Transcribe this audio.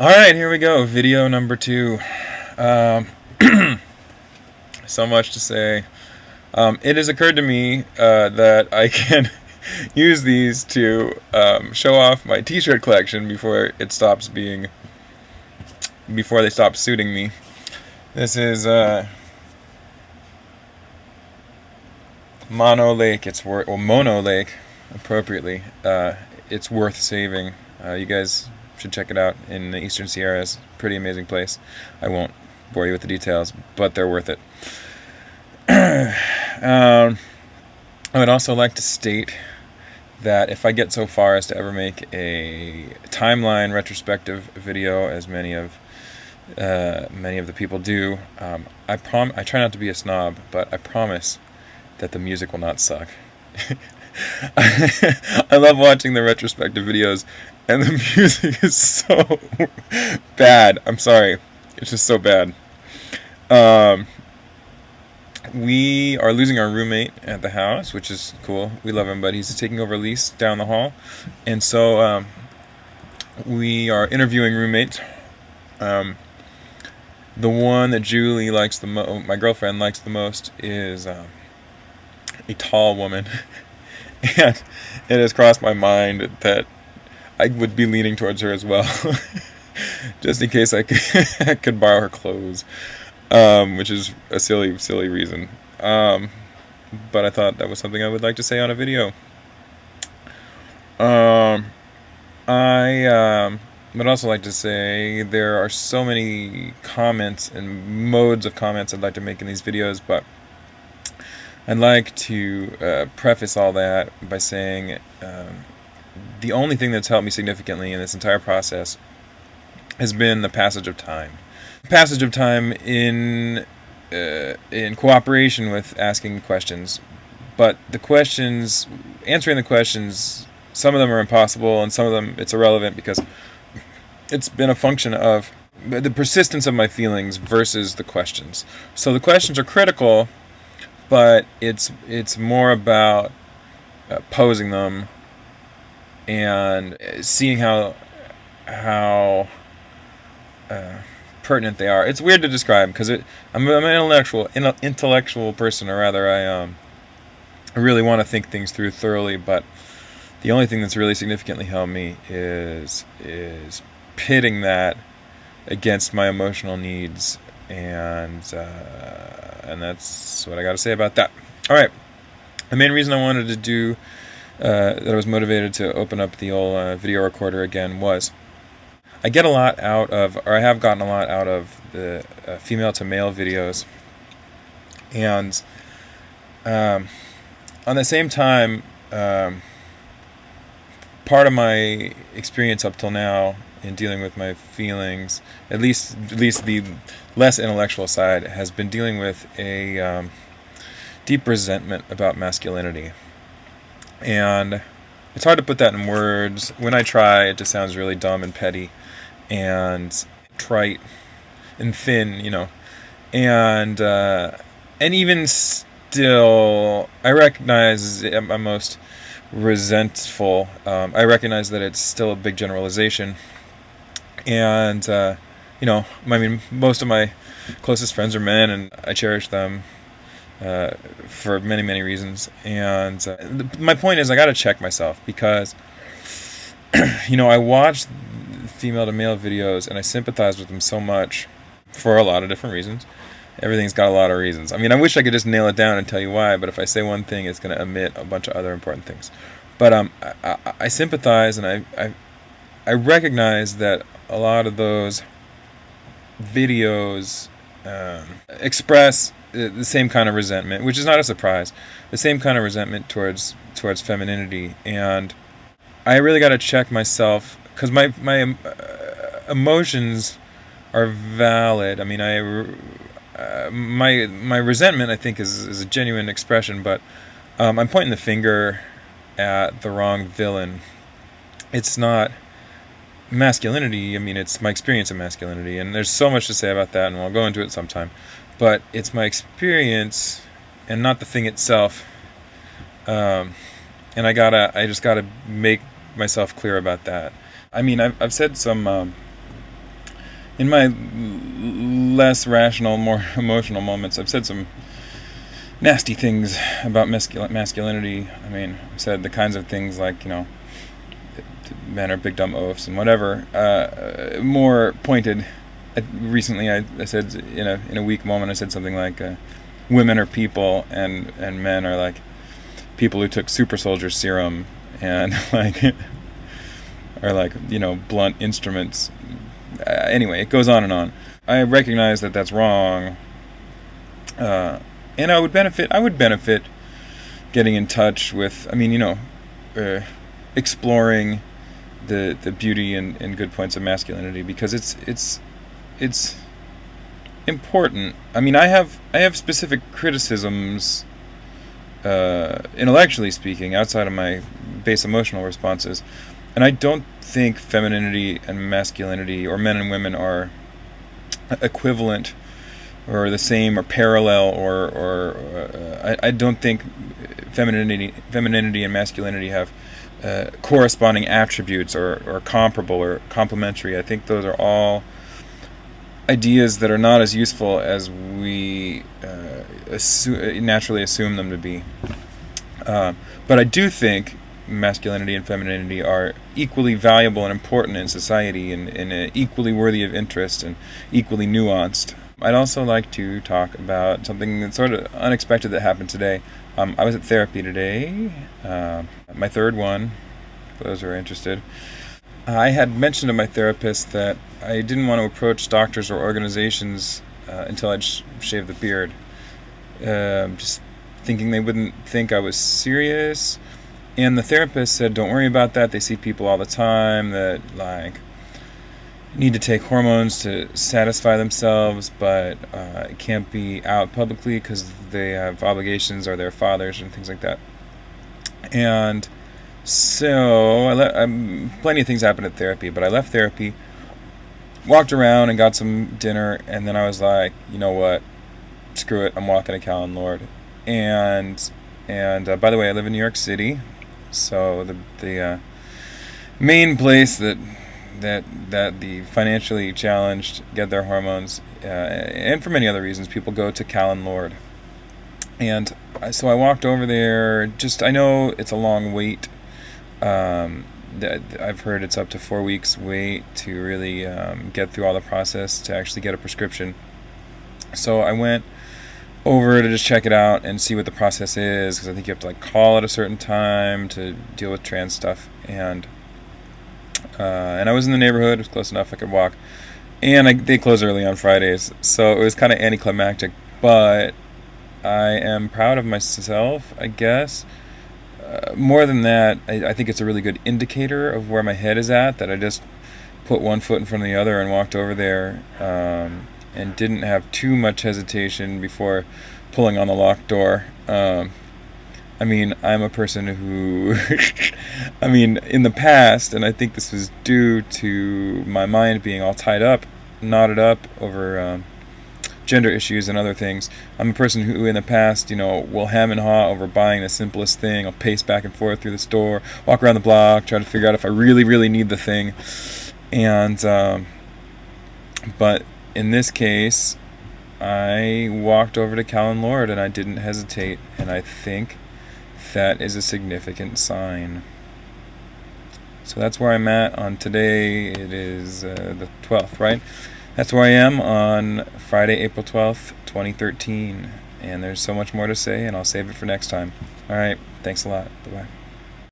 Alright, here we go. Video number 2. Um, so much to say. It has occurred to me that I can use these to show off my t-shirt collection before it stops being... before they stop suiting me. This is Mono Lake. Mono Lake, appropriately. It's worth saving. You guys should check it out in the Eastern Sierras. Pretty amazing place. I won't bore you with the details, but they're worth it. I would also like to state that if I get so far as to ever make a timeline retrospective video, as many of the people do, I try not to be a snob, but I promise that the music will not suck. I love watching the retrospective videos, and the music is so bad. I'm sorry. It's just so bad. We are losing our roommate at the house, which is cool. We love him, but he's taking over a lease down the hall. And so we are interviewing roommates. The one that Julie likes the most, my girlfriend likes the most, is a tall woman. And it has crossed my mind that I would be leaning towards her as well, just in case I could borrow her clothes, which is a silly reason. But I thought that was something I would like to say on a video. I would also like to say there are so many comments and modes of comments I'd like to make in these videos, but I'd like to preface all that by saying the only thing that's helped me significantly in this entire process has been the passage of time. Passage of time in cooperation with asking questions. But answering the questions, some of them are impossible, and some of them it's irrelevant because it's been a function of the persistence of my feelings versus the questions. So the questions are critical, but it's more about posing them and seeing how pertinent they are. It's weird to describe because I'm an intellectual person, or rather, I really want to think things through thoroughly. But the only thing that's really significantly helped me is pitting that against my emotional needs, and that's what I got to say about that. All right, the main reason I wanted to do that I was motivated to open up the old video recorder again was I get a lot out of, or I have gotten a lot out of the female to male videos, and on the same time, part of my experience up till now in dealing with my feelings, at least the less intellectual side, has been dealing with a deep resentment about masculinity. And it's hard to put that in words. When I try, it just sounds really dumb and petty and trite and thin, and even still, I recognize I'm most resentful. I recognize that it's still a big generalization, and most of my closest friends are men, and I cherish them for many reasons. And my point is, I got to check myself because I watch female to male videos and I sympathize with them so much for a lot of different reasons. Everything's got a lot of reasons. I mean, I wish I could just nail it down and tell you why, but if I say one thing, it's going to omit a bunch of other important things. But I sympathize, and I recognize that a lot of those videos express the same kind of resentment, which is not a surprise. The same kind of resentment towards femininity, and I really got to check myself because my emotions are valid. I mean, my resentment, I think, is a genuine expression, but I'm pointing the finger at the wrong villain. It's not masculinity. I mean, it's my experience of masculinity, and there's so much to say about that, and I'll go into it sometime. But it's my experience and not the thing itself. And I just gotta make myself clear about that. I mean, I've said some in my less rational, more emotional moments, I've said some nasty things about masculinity. I mean, I've said the kinds of things like, men are big dumb oafs and whatever. More pointed. Recently, I said in a weak moment, I said something like, "Women are people, and men are like people who took super soldier serum and like are like blunt instruments." Anyway, it goes on and on. I recognize that that's wrong, and I would benefit getting in touch with. I mean, exploring the beauty and good points of masculinity, because it's important. I mean, I have specific criticisms, intellectually speaking, outside of my base emotional responses, and I don't think femininity and masculinity, or men and women, are equivalent or the same or parallel, or I don't think femininity and masculinity have corresponding attributes, or comparable or complementary. I think those are all ideas that are not as useful as we naturally assume them to be. But I do think masculinity and femininity are equally valuable and important in society, and equally worthy of interest and equally nuanced. I'd also like to talk about something that's sort of unexpected that happened today. I was at therapy today, my third one, for those who are interested. I had mentioned to my therapist that I didn't want to approach doctors or organizations until I'd shaved the beard. Just thinking they wouldn't think I was serious. And the therapist said, don't worry about that. They see people all the time that need to take hormones to satisfy themselves, but it can't be out publicly because they have obligations, or their fathers and things like that. And so plenty of things happened at therapy, but I left therapy, walked around and got some dinner, and then I was like, you know what, screw it, I'm walking to Cal and Lord. And by the way, I live in New York City, so the main place that the financially challenged get their hormones, and for many other reasons, people go to Cal and Lord. And so I walked over there. I know it's a long wait. I've heard it's up to 4 weeks wait to really get through all the process to actually get a prescription. So I went over to just check it out and see what the process is, because I think you have to call at a certain time to deal with trans stuff. And I was in the neighborhood. It was close enough I could walk. And they close early on Fridays, so it was kind of anticlimactic. But I am proud of myself, I guess. More than that, I think it's a really good indicator of where my head is at, that I just put one foot in front of the other and walked over there, and didn't have too much hesitation before pulling on the locked door. I mean, I'm a person who, I mean, in the past, and I think this was due to my mind being all tied up, knotted up over gender issues and other things. I'm a person who, in the past, will hem and haw over buying the simplest thing. I'll pace back and forth through the store, walk around the block, try to figure out if I really, really need the thing. And, but in this case, I walked over to Cal and Lord, and I didn't hesitate, and I think that is a significant sign. So that's where I'm at on today. It is the 12th, right? That's where I am on Friday, April 12th, 2013. And there's so much more to say, and I'll save it for next time. All right. Thanks a lot. Bye-bye.